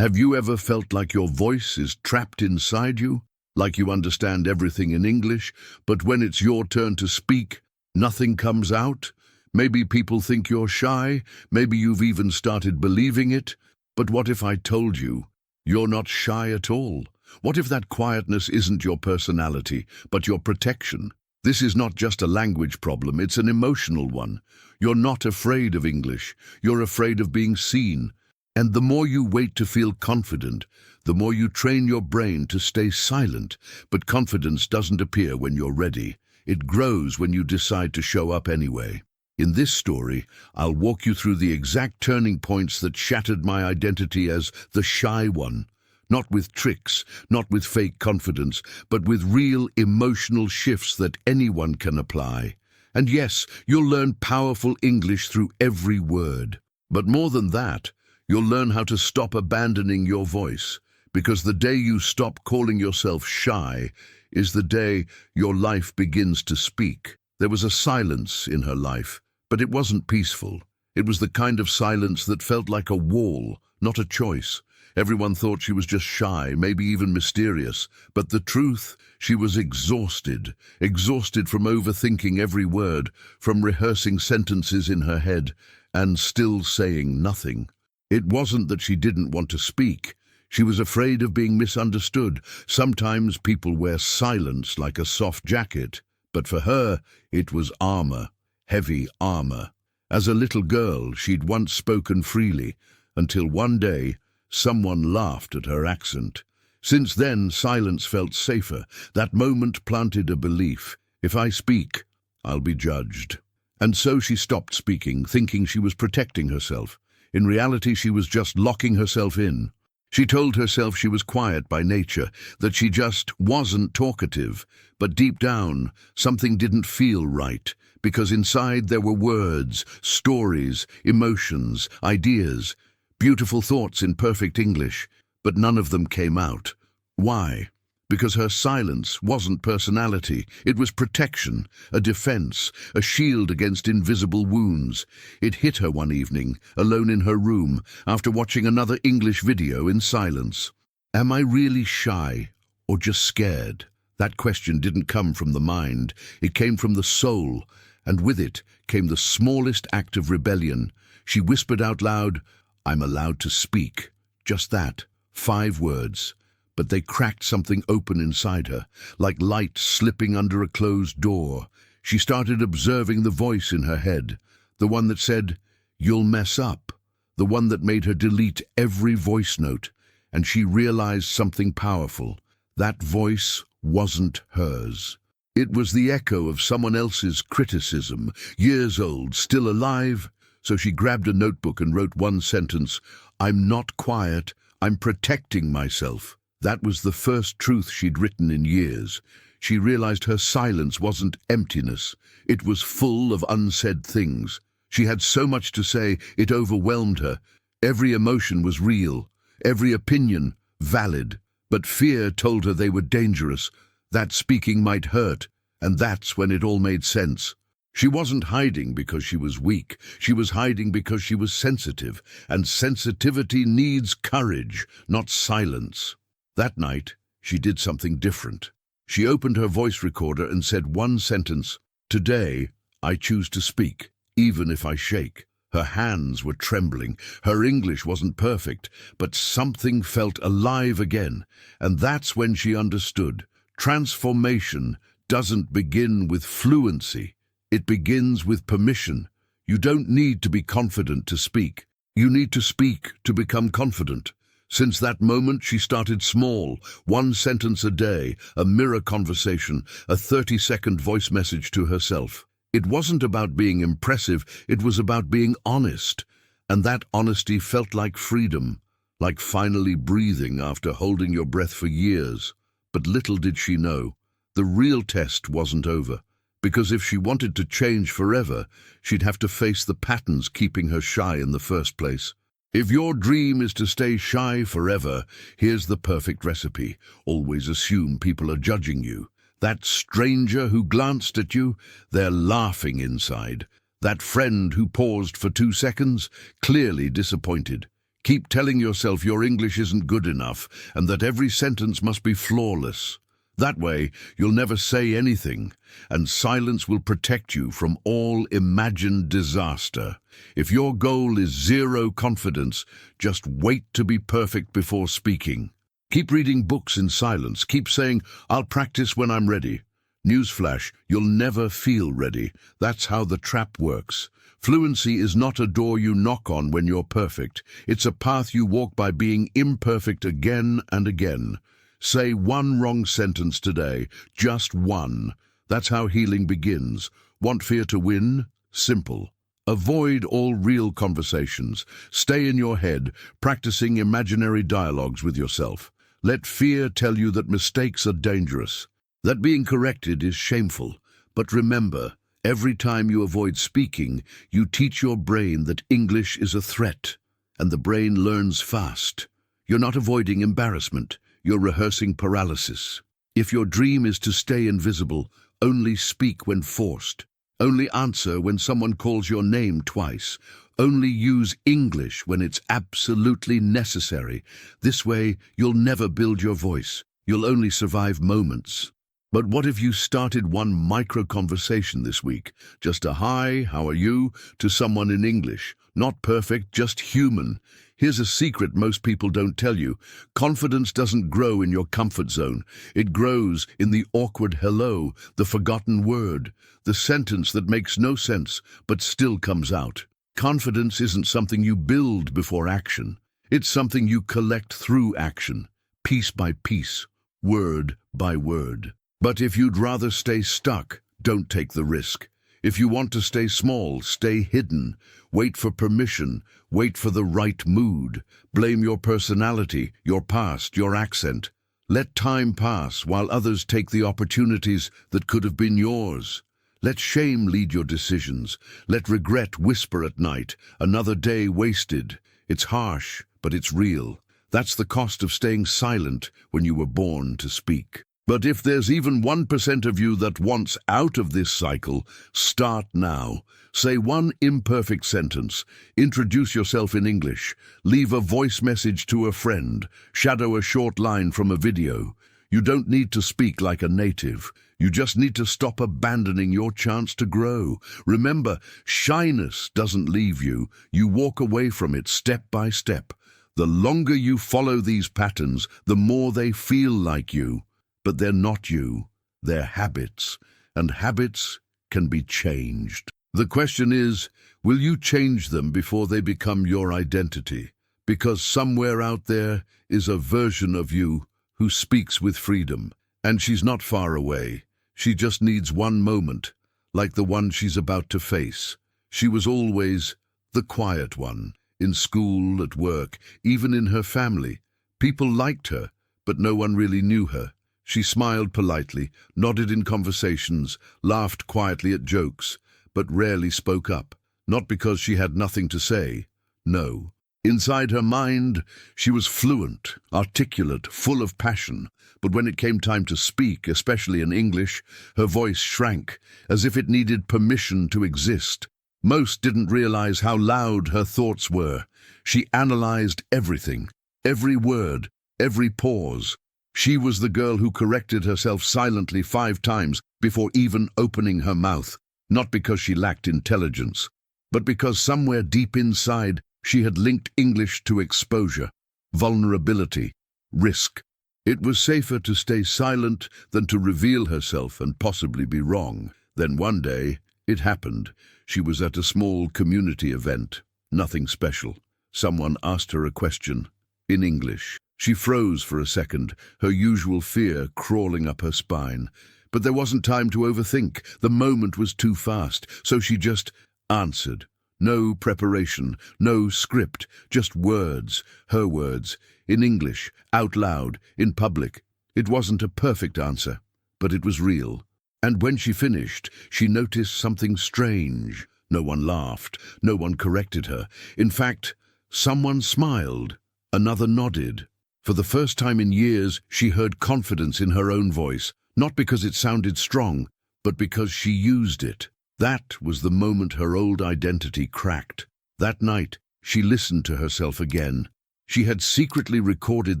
Have you ever felt like your voice is trapped inside you? Like you understand everything in English, but when it's your turn to speak, nothing comes out? Maybe people think you're shy, maybe you've even started believing it. But what if I told you you're not shy at all? What if that quietness isn't your personality, but your protection? This is not just a language problem, it's an emotional one. You're not afraid of English, you're afraid of being seen. And the more you wait to feel confident, the more you train your brain to stay silent. But confidence doesn't appear when you're ready. It grows when you decide to show up anyway. In this story, I'll walk you through the exact turning points that shattered my identity as the shy one. Not with tricks, not with fake confidence, but with real emotional shifts that anyone can apply. And yes, you'll learn powerful English through every word. But more than that, you'll learn how to stop abandoning your voice, because the day you stop calling yourself shy is the day your life begins to speak. There was a silence in her life, but it wasn't peaceful. It was the kind of silence that felt like a wall, not a choice. Everyone thought she was just shy, maybe even mysterious. But the truth, she was exhausted from overthinking every word, from rehearsing sentences in her head, and still saying nothing. It wasn't that she didn't want to speak. She was afraid of being misunderstood. Sometimes people wear silence like a soft jacket, but for her, it was armor, heavy armor. As a little girl, she'd once spoken freely, until one day, someone laughed at her accent. Since then, silence felt safer. That moment planted a belief. If I speak, I'll be judged. And so she stopped speaking, thinking she was protecting herself. In reality, she was just locking herself in. She told herself she was quiet by nature, that she just wasn't talkative. But deep down, something didn't feel right, because inside there were words, stories, emotions, ideas, beautiful thoughts in perfect English, but none of them came out. Why? Because her silence wasn't personality. It was protection, a defense, a shield against invisible wounds. It hit her one evening, alone in her room, after watching another English video in silence. Am I really shy or just scared? That question didn't come from the mind. It came from the soul, and with it came the smallest act of rebellion. She whispered out loud, "I'm allowed to speak." Just that, 5 words. But they cracked something open inside her, like light slipping under a closed door. She started observing the voice in her head, the one that said, "You'll mess up," the one that made her delete every voice note, and she realized something powerful. That voice wasn't hers. It was the echo of someone else's criticism, years old, still alive. So she grabbed a notebook and wrote one sentence, "I'm not quiet, I'm protecting myself." That was the first truth she'd written in years. She realized her silence wasn't emptiness. It was full of unsaid things. She had so much to say, it overwhelmed her. Every emotion was real, every opinion valid. But fear told her they were dangerous, that speaking might hurt, and that's when it all made sense. She wasn't hiding because she was weak. She was hiding because she was sensitive, and sensitivity needs courage, not silence. That night, she did something different. She opened her voice recorder and said one sentence, "Today, I choose to speak, even if I shake." Her hands were trembling. Her English wasn't perfect, but something felt alive again. And that's when she understood. Transformation doesn't begin with fluency. It begins with permission. You don't need to be confident to speak. You need to speak to become confident. Since that moment, she started small, 1 sentence a day, a mirror conversation, a 30-second voice message to herself. It wasn't about being impressive, it was about being honest. And that honesty felt like freedom, like finally breathing after holding your breath for years. But little did she know, the real test wasn't over. Because if she wanted to change forever, she'd have to face the patterns keeping her shy in the first place. If your dream is to stay shy forever, here's the perfect recipe. Always assume people are judging you. That stranger who glanced at you, they're laughing inside. That friend who paused for 2 seconds, clearly disappointed. Keep telling yourself your English isn't good enough and that every sentence must be flawless. That way, you'll never say anything, and silence will protect you from all imagined disaster. If your goal is zero confidence, just wait to be perfect before speaking. Keep reading books in silence. Keep saying, "I'll practice when I'm ready." Newsflash, you'll never feel ready. That's how the trap works. Fluency is not a door you knock on when you're perfect. It's a path you walk by being imperfect again and again. Say one wrong sentence today, just one. That's how healing begins. Want fear to win? Simple. Avoid all real conversations. Stay in your head, practicing imaginary dialogues with yourself. Let fear tell you that mistakes are dangerous, that being corrected is shameful. But remember, every time you avoid speaking, you teach your brain that English is a threat, and the brain learns fast. You're not avoiding embarrassment, you're rehearsing paralysis. If your dream is to stay invisible, only speak when forced. Only answer when someone calls your name twice. Only use English when it's absolutely necessary. This way, you'll never build your voice. You'll only survive moments. But what if you started one micro-conversation this week? Just a "Hi, how are you?" to someone in English. Not perfect, just human. Here's a secret most people don't tell you. Confidence doesn't grow in your comfort zone. It grows in the awkward hello, the forgotten word, the sentence that makes no sense but still comes out. Confidence isn't something you build before action. It's something you collect through action, piece by piece, word by word. But if you'd rather stay stuck, don't take the risk. If you want to stay small, stay hidden. Wait for permission. Wait for the right mood. Blame your personality, your past, your accent. Let time pass while others take the opportunities that could have been yours. Let shame lead your decisions. Let regret whisper at night. Another day wasted. It's harsh, but it's real. That's the cost of staying silent when you were born to speak. But if there's even 1% of you that wants out of this cycle, start now. Say one imperfect sentence. Introduce yourself in English. Leave a voice message to a friend. Shadow a short line from a video. You don't need to speak like a native. You just need to stop abandoning your chance to grow. Remember, shyness doesn't leave you. You walk away from it step by step. The longer you follow these patterns, the more they feel like you. But they're not you, they're habits, and habits can be changed. The question is, will you change them before they become your identity? Because somewhere out there is a version of you who speaks with freedom, and she's not far away. She just needs one moment, like the one she's about to face. She was always the quiet one, in school, at work, even in her family. People liked her, but no one really knew her. She smiled politely, nodded in conversations, laughed quietly at jokes, but rarely spoke up, not because she had nothing to say. No. Inside her mind, she was fluent, articulate, full of passion, but when it came time to speak, especially in English, her voice shrank, as if it needed permission to exist. Most didn't realize how loud her thoughts were. She analyzed everything, every word, every pause. She was the girl who corrected herself silently 5 times before even opening her mouth, not because she lacked intelligence, but because somewhere deep inside she had linked English to exposure, vulnerability, risk. It was safer to stay silent than to reveal herself and possibly be wrong. Then one day, it happened. She was at a small community event, nothing special. Someone asked her a question, in English. She froze for a second, her usual fear crawling up her spine. But there wasn't time to overthink. The moment was too fast, so she just answered. No preparation, no script, just words, her words, in English, out loud, in public. It wasn't a perfect answer, but it was real. And when she finished, she noticed something strange. No one laughed, no one corrected her. In fact, someone smiled, another nodded. For the first time in years, she heard confidence in her own voice, not because it sounded strong, but because she used it. That was the moment her old identity cracked. That night, she listened to herself again. She had secretly recorded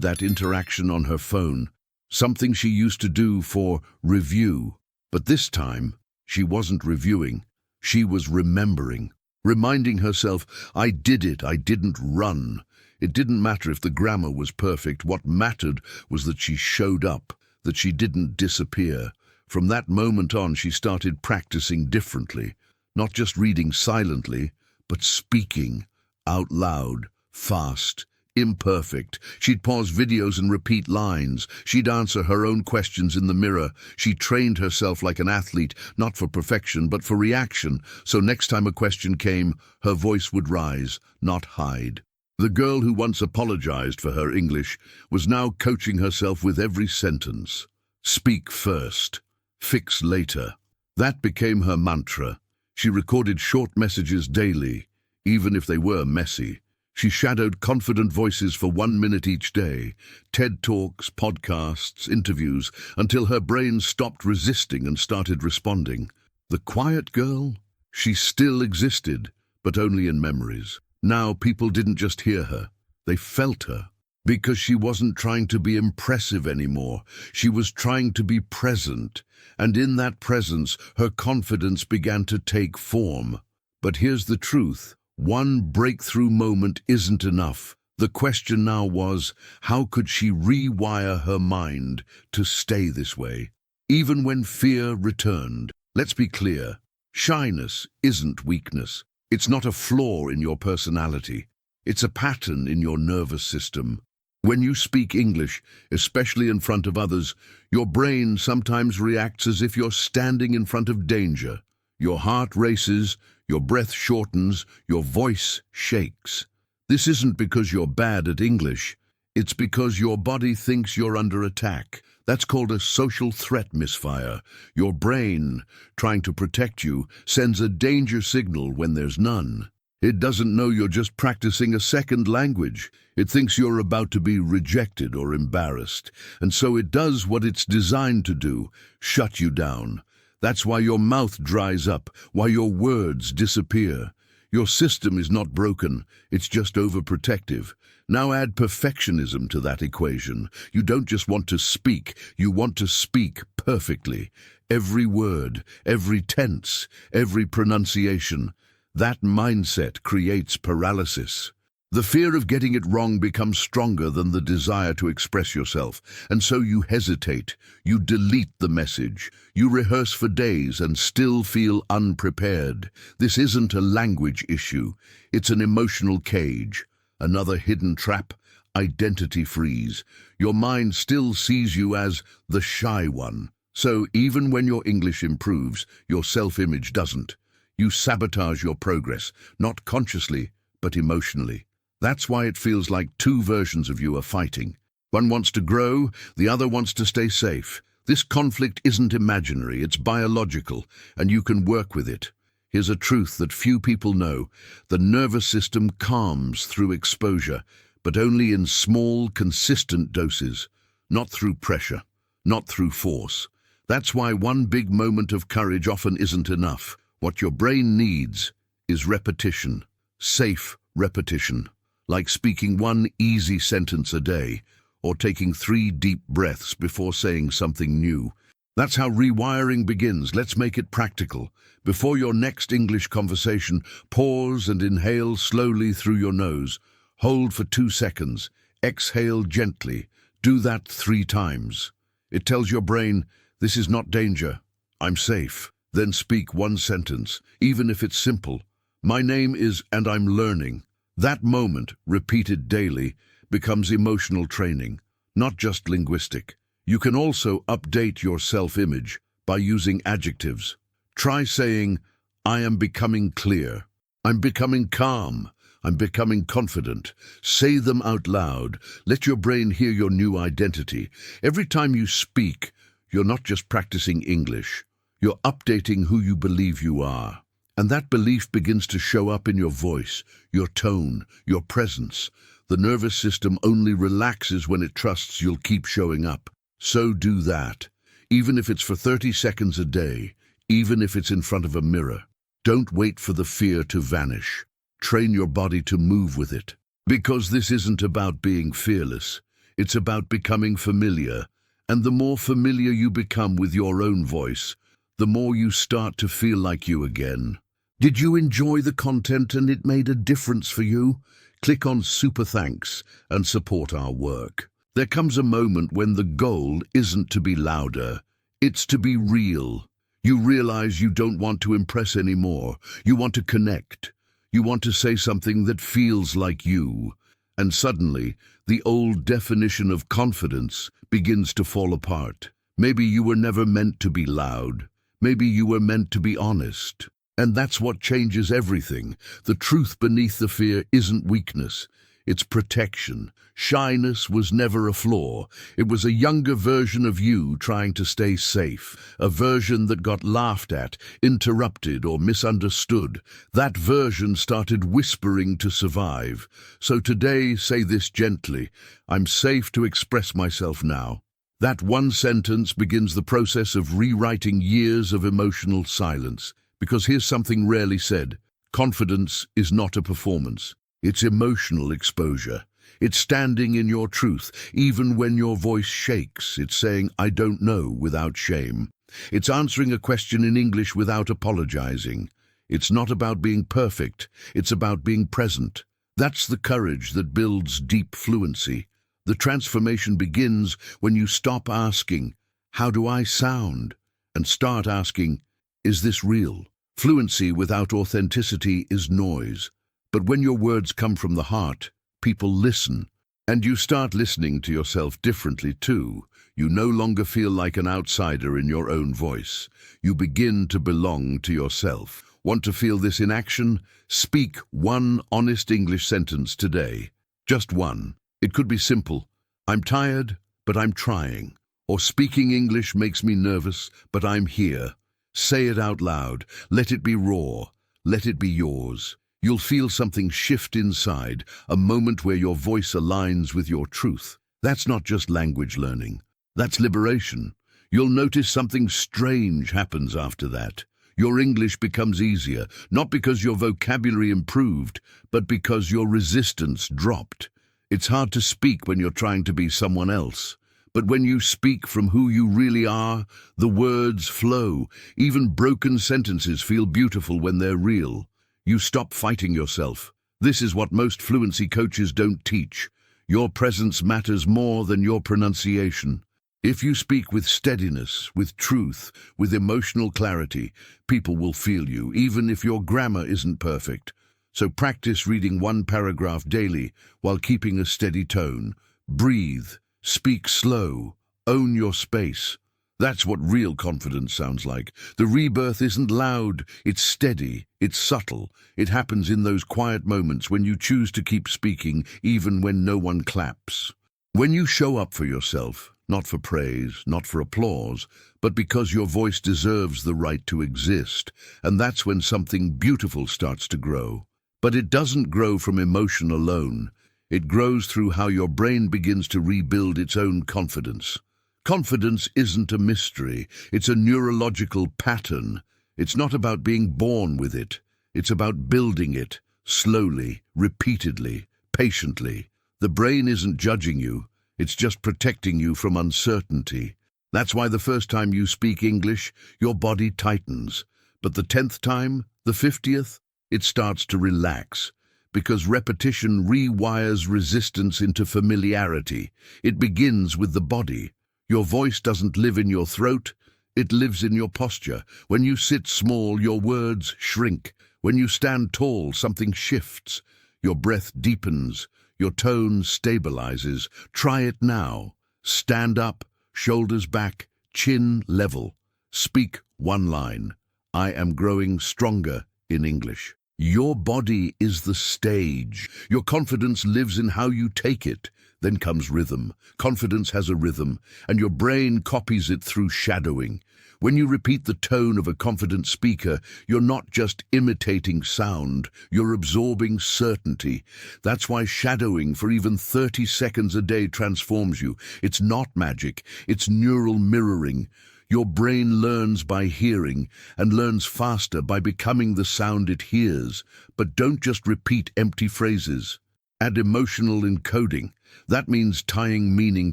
that interaction on her phone, something she used to do for review. But this time, she wasn't reviewing. She was remembering, reminding herself, I did it, I didn't run. It didn't matter if the grammar was perfect. What mattered was that she showed up, that she didn't disappear. From that moment on, she started practicing differently, not just reading silently, but speaking out loud, fast, imperfect. She'd pause videos and repeat lines. She'd answer her own questions in the mirror. She trained herself like an athlete, not for perfection, but for reaction. So next time a question came, her voice would rise, not hide. The girl who once apologized for her English was now coaching herself with every sentence. Speak first, fix later. That became her mantra. She recorded short messages daily, even if they were messy. She shadowed confident voices for 1 minute each day, TED Talks, podcasts, interviews, until her brain stopped resisting and started responding. The quiet girl? She still existed, but only in memories. Now people didn't just hear her, they felt her. Because she wasn't trying to be impressive anymore. She was trying to be present, and in that presence, her confidence began to take form. But here's the truth. One breakthrough moment isn't enough. The question now was, how could she rewire her mind to stay this way, even when fear returned? Let's be clear. Shyness isn't weakness. It's not a flaw in your personality. It's a pattern in your nervous system. When you speak English, especially in front of others, your brain sometimes reacts as if you're standing in front of danger. Your heart races, your breath shortens, your voice shakes. This isn't because you're bad at English. It's because your body thinks you're under attack. That's called a social threat misfire. Your brain, trying to protect you, sends a danger signal when there's none. It doesn't know you're just practicing a second language. It thinks you're about to be rejected or embarrassed. And so it does what it's designed to do, shut you down. That's why your mouth dries up, why your words disappear. Your system is not broken, it's just overprotective. Now add perfectionism to that equation. You don't just want to speak, you want to speak perfectly. Every word, every tense, every pronunciation. That mindset creates paralysis. The fear of getting it wrong becomes stronger than the desire to express yourself, and so you hesitate, you delete the message, you rehearse for days and still feel unprepared. This isn't a language issue, it's an emotional cage. Another hidden trap, identity freeze. Your mind still sees you as the shy one. So even when your English improves, your self-image doesn't. You sabotage your progress, not consciously, but emotionally. That's why it feels like two versions of you are fighting. One wants to grow, the other wants to stay safe. This conflict isn't imaginary, it's biological, and you can work with it. Here's a truth that few people know. The nervous system calms through exposure, but only in small, consistent doses, not through pressure, not through force. That's why one big moment of courage often isn't enough. What your brain needs is repetition, safe repetition, like speaking one easy sentence a day, or taking 3 deep breaths before saying something new. That's how rewiring begins. Let's make it practical. Before your next English conversation, pause and inhale slowly through your nose. Hold for 2 seconds. Exhale gently. Do that 3 times. It tells your brain, this is not danger. I'm safe. Then speak one sentence, even if it's simple. My name is and I'm learning. That moment, repeated daily, becomes emotional training, not just linguistic. You can also update your self-image by using adjectives. Try saying, I am becoming clear. I'm becoming calm. I'm becoming confident. Say them out loud. Let your brain hear your new identity. Every time you speak, you're not just practicing English. You're updating who you believe you are. And that belief begins to show up in your voice, your tone, your presence. The nervous system only relaxes when it trusts you'll keep showing up. So do that. Even if it's for 30 seconds a day, even if it's in front of a mirror. Don't wait for the fear to vanish. Train your body to move with it. Because this isn't about being fearless. It's about becoming familiar. And the more familiar you become with your own voice, the more you start to feel like you again. Did you enjoy the content and it made a difference for you? Click on Super Thanks and support our work. There comes a moment when the goal isn't to be louder, it's to be real. You realize you don't want to impress anymore. You want to connect. You want to say something that feels like you. And suddenly, the old definition of confidence begins to fall apart. Maybe you were never meant to be loud. Maybe you were meant to be honest. And that's what changes everything. The truth beneath the fear isn't weakness. It's protection. Shyness was never a flaw. It was a younger version of you trying to stay safe, a version that got laughed at, interrupted, or misunderstood. That version started whispering to survive. So today, say this gently: I'm safe to express myself now. That one sentence begins the process of rewriting years of emotional silence. Because here's something rarely said: confidence is not a performance. It's emotional exposure. It's standing in your truth, even when your voice shakes. It's saying, I don't know, without shame. It's answering a question in English without apologizing. It's not about being perfect. It's about being present. That's the courage that builds deep fluency. The transformation begins when you stop asking, how do I sound? And start asking, is this real? Fluency without authenticity is noise. But when your words come from the heart, people listen. And you start listening to yourself differently too. You no longer feel like an outsider in your own voice. You begin to belong to yourself. Want to feel this in action? Speak one honest English sentence today. Just one. It could be simple. I'm tired, but I'm trying. Or speaking English makes me nervous, but I'm here. Say it out loud. Let it be raw. Let it be yours. You'll feel something shift inside, a moment where your voice aligns with your truth. That's not just language learning. That's liberation. You'll notice something strange happens after that. Your English becomes easier, not because your vocabulary improved, but because your resistance dropped. It's hard to speak when you're trying to be someone else. But when you speak from who you really are, the words flow. Even broken sentences feel beautiful when they're real. You stop fighting yourself. This is what most fluency coaches don't teach. Your presence matters more than your pronunciation. If you speak with steadiness, with truth, with emotional clarity, people will feel you, even if your grammar isn't perfect. So practice reading one paragraph daily while keeping a steady tone. Breathe. Speak slow. Own your space. That's what real confidence sounds like. The rebirth isn't loud, it's steady, it's subtle. It happens in those quiet moments when you choose to keep speaking even when no one claps. When you show up for yourself, not for praise, not for applause, but because your voice deserves the right to exist, and that's when something beautiful starts to grow. But it doesn't grow from emotion alone. It grows through how your brain begins to rebuild its own confidence. Confidence isn't a mystery, it's a neurological pattern. It's not about being born with it. It's about building it, slowly, repeatedly, patiently. The brain isn't judging you, it's just protecting you from uncertainty. That's why the first time you speak English, your body tightens. But the 10th time, the 50th, it starts to relax. Because repetition rewires resistance into familiarity. It begins with the body. Your voice doesn't live in your throat, it lives in your posture. When you sit small, your words shrink. When you stand tall, something shifts. Your breath deepens, your tone stabilizes. Try it now. Stand up, shoulders back, chin level. Speak one line. I am growing stronger in English. Your body is the stage. Your confidence lives in how you take it. Then comes rhythm. Confidence has a rhythm, and your brain copies it through shadowing. When you repeat the tone of a confident speaker, you're not just imitating sound, you're absorbing certainty. That's why shadowing for even 30 seconds a day transforms you. It's not magic, it's neural mirroring. Your brain learns by hearing and learns faster by becoming the sound it hears. But don't just repeat empty phrases. Add emotional encoding. That means tying meaning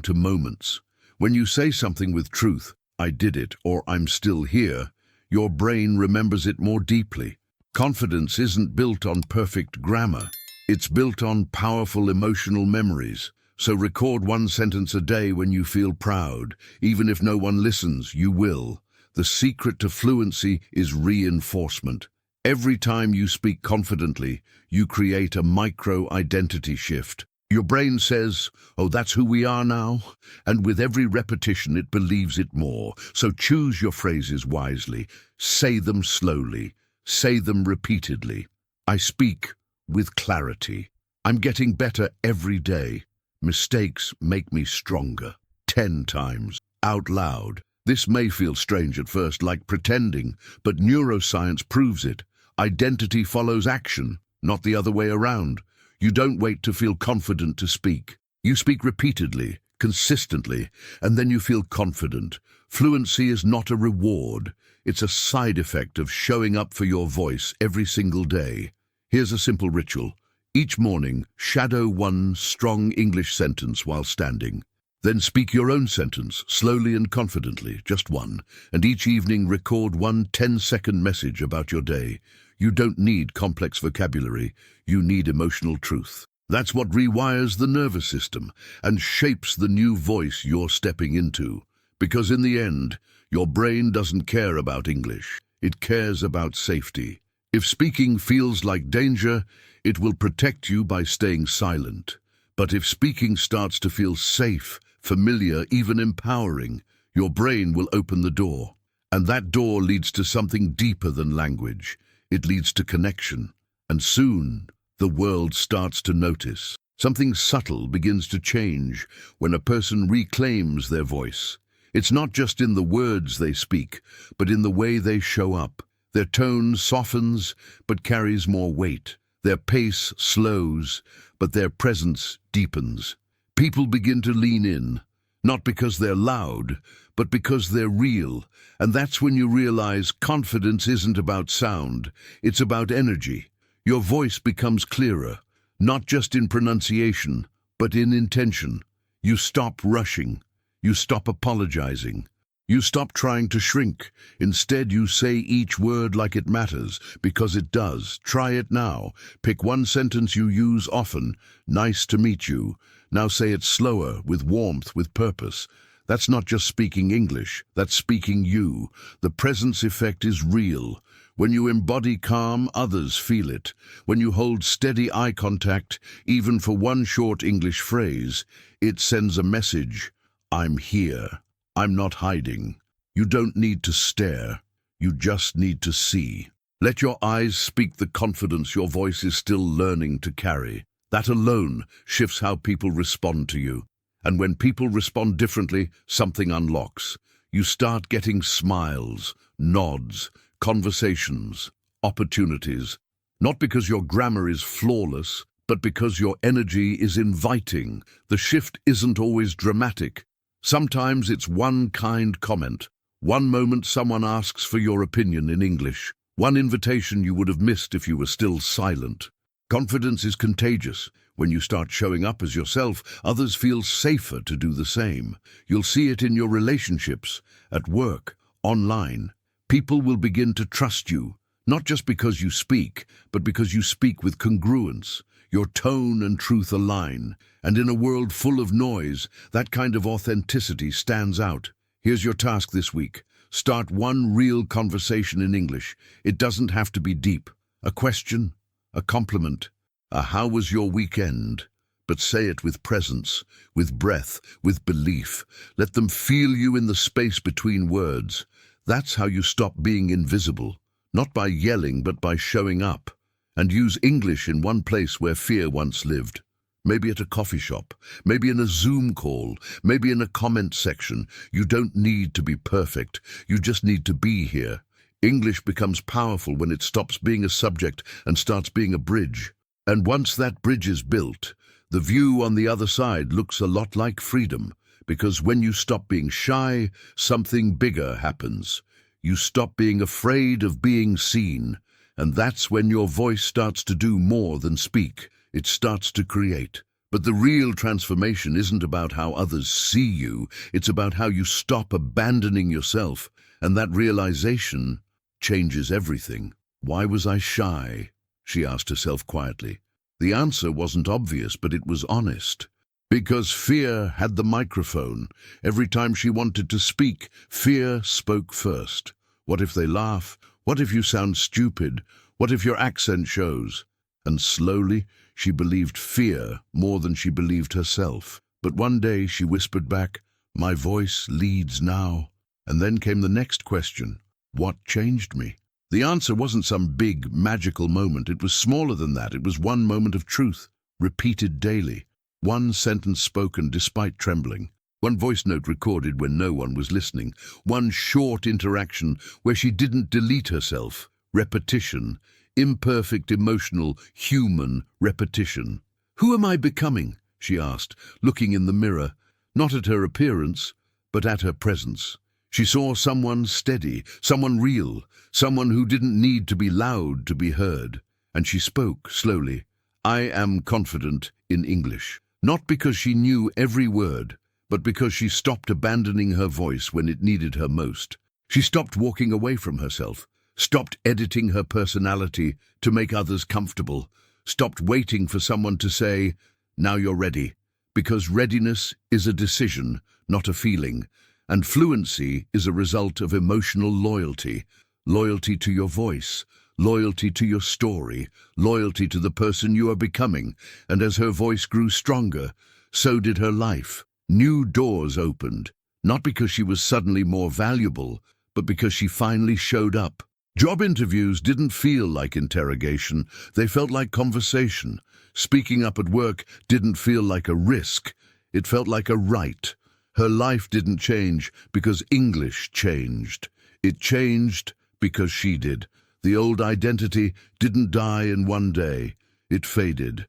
to moments. When you say something with truth, I did it, or I'm still here, your brain remembers it more deeply. Confidence isn't built on perfect grammar. It's built on powerful emotional memories. So record one sentence a day when you feel proud. Even if no one listens, you will. The secret to fluency is reinforcement. Every time you speak confidently, you create a micro-identity shift. Your brain says, oh, that's who we are now. And with every repetition, it believes it more. So choose your phrases wisely. Say them slowly. Say them repeatedly. I speak with clarity. I'm getting better every day. Mistakes make me stronger. 10 times. Out loud. This may feel strange at first, like pretending, but neuroscience proves it. Identity follows action, not the other way around. You don't wait to feel confident to speak. You speak repeatedly, consistently, and then you feel confident. Fluency is not a reward. It's a side effect of showing up for your voice every single day. Here's a simple ritual. Each morning, shadow one strong English sentence while standing. Then speak your own sentence, slowly and confidently, just one. And each evening record one 10-second message about your day. You don't need complex vocabulary, you need emotional truth. That's what rewires the nervous system and shapes the new voice you're stepping into. Because in the end, your brain doesn't care about English, it cares about safety. If speaking feels like danger, it will protect you by staying silent. But if speaking starts to feel safe, familiar, even empowering, your brain will open the door. And that door leads to something deeper than language. It leads to connection. And soon, the world starts to notice. Something subtle begins to change when a person reclaims their voice. It's not just in the words they speak, but in the way they show up. Their tone softens, but carries more weight. Their pace slows, but their presence deepens. People begin to lean in, not because they're loud, but because they're real. And that's when you realize confidence isn't about sound, it's about energy. Your voice becomes clearer, not just in pronunciation, but in intention. You stop rushing. You stop apologizing. You stop trying to shrink. Instead, you say each word like it matters, because it does. Try it now. Pick one sentence you use often. Nice to meet you. Now say it slower, with warmth, with purpose. That's not just speaking English, that's speaking you. The presence effect is real. When you embody calm, others feel it. When you hold steady eye contact, even for one short English phrase, it sends a message. I'm here. I'm not hiding. You don't need to stare. You just need to see. Let your eyes speak the confidence your voice is still learning to carry. That alone shifts how people respond to you. And when people respond differently, something unlocks. You start getting smiles, nods, conversations, opportunities. Not because your grammar is flawless, but because your energy is inviting. The shift isn't always dramatic. Sometimes it's one kind comment. One moment someone asks for your opinion in English. One invitation you would have missed if you were still silent. Confidence is contagious. When you start showing up as yourself, others feel safer to do the same. You'll see it in your relationships, at work, online. People will begin to trust you, not just because you speak, but because you speak with congruence. Your tone and truth align, and in a world full of noise, that kind of authenticity stands out. Here's your task this week. Start one real conversation in English. It doesn't have to be deep. A question, a compliment, a how was your weekend? But say it with presence, with breath, with belief. Let them feel you in the space between words. That's how you stop being invisible, not by yelling, but by showing up. And use English in one place where fear once lived. Maybe at a coffee shop, maybe in a Zoom call, maybe in a comment section. You don't need to be perfect, you just need to be here. English becomes powerful when it stops being a subject and starts being a bridge. And once that bridge is built, the view on the other side looks a lot like freedom, because when you stop being shy, something bigger happens. You stop being afraid of being seen. And that's when your voice starts to do more than speak. It starts to create. But the real transformation isn't about how others see you, it's about how you stop abandoning yourself, and that realization changes everything. Why was I shy? She asked herself quietly. The answer wasn't obvious, but it was honest. Because fear had the microphone. Every time she wanted to speak, fear spoke first. What if they laugh? What if you sound stupid? What if your accent shows? And slowly, she believed fear more than she believed herself. But one day she whispered back, "My voice leads now." And then came the next question. What changed me? The answer wasn't some big, magical moment. It was smaller than that. It was one moment of truth, repeated daily. One sentence spoken despite trembling. One voice note recorded when no one was listening. One short interaction where she didn't delete herself. Repetition. Imperfect, emotional, human repetition. "Who am I becoming?" she asked, looking in the mirror, not at her appearance, but at her presence. She saw someone steady, someone real, someone who didn't need to be loud to be heard. And she spoke slowly. "I am confident in English." Not because she knew every word, but because she stopped abandoning her voice when it needed her most. She stopped walking away from herself, stopped editing her personality to make others comfortable, stopped waiting for someone to say, "Now you're ready." Because readiness is a decision, not a feeling, and fluency is a result of emotional loyalty. Loyalty to your voice, loyalty to your story, loyalty to the person you are becoming. And as her voice grew stronger, so did her life. New doors opened, not because she was suddenly more valuable, but because she finally showed up. Job interviews didn't feel like interrogation, they felt like conversation. Speaking up at work didn't feel like a risk, it felt like a right. Her life didn't change because English changed. It changed because she did. The old identity didn't die in one day. It faded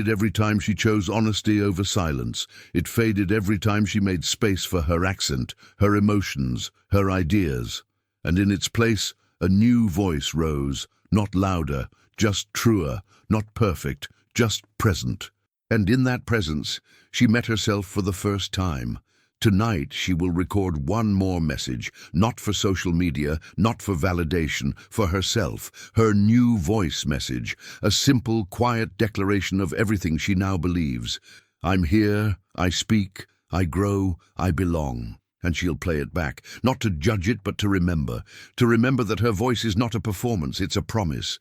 every time she chose honesty over silence. It faded every time she made space for her accent, her emotions, her ideas. And in its place, a new voice rose, not louder, just truer, not perfect, just present. And in that presence, she met herself for the first time. Tonight, she will record one more message, not for social media, not for validation, for herself, her new voice message, a simple, quiet declaration of everything she now believes. I'm here, I speak, I grow, I belong. And she'll play it back, not to judge it, but to remember that her voice is not a performance, it's a promise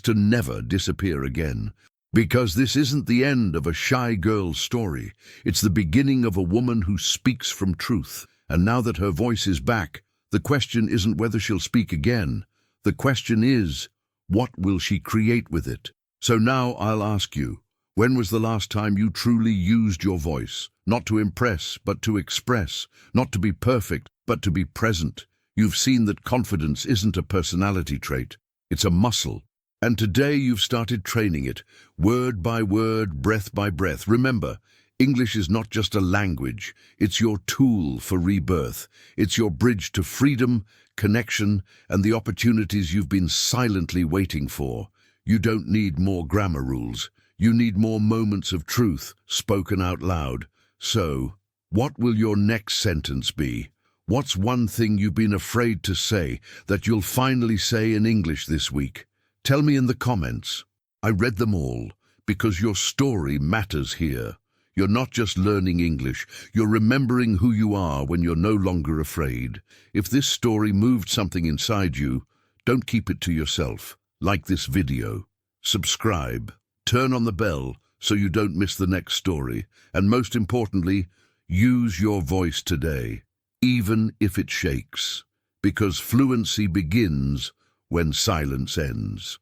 to never disappear again. Because this isn't the end of a shy girl's story. It's the beginning of a woman who speaks from truth. And now that her voice is back, the question isn't whether she'll speak again. The question is, what will she create with it? So now I'll ask you, when was the last time you truly used your voice? Not to impress, but to express. Not to be perfect, but to be present. You've seen that confidence isn't a personality trait. It's a muscle. And today you've started training it, word by word, breath by breath. Remember, English is not just a language, it's your tool for rebirth. It's your bridge to freedom, connection, and the opportunities you've been silently waiting for. You don't need more grammar rules. You need more moments of truth, spoken out loud. So, what will your next sentence be? What's one thing you've been afraid to say that you'll finally say in English this week? Tell me in the comments. I read them all because your story matters here. You're not just learning English, you're remembering who you are when you're no longer afraid. If this story moved something inside you, don't keep it to yourself. Like this video, subscribe, turn on the bell so you don't miss the next story, and most importantly, use your voice today, even if it shakes, because fluency begins when silence ends.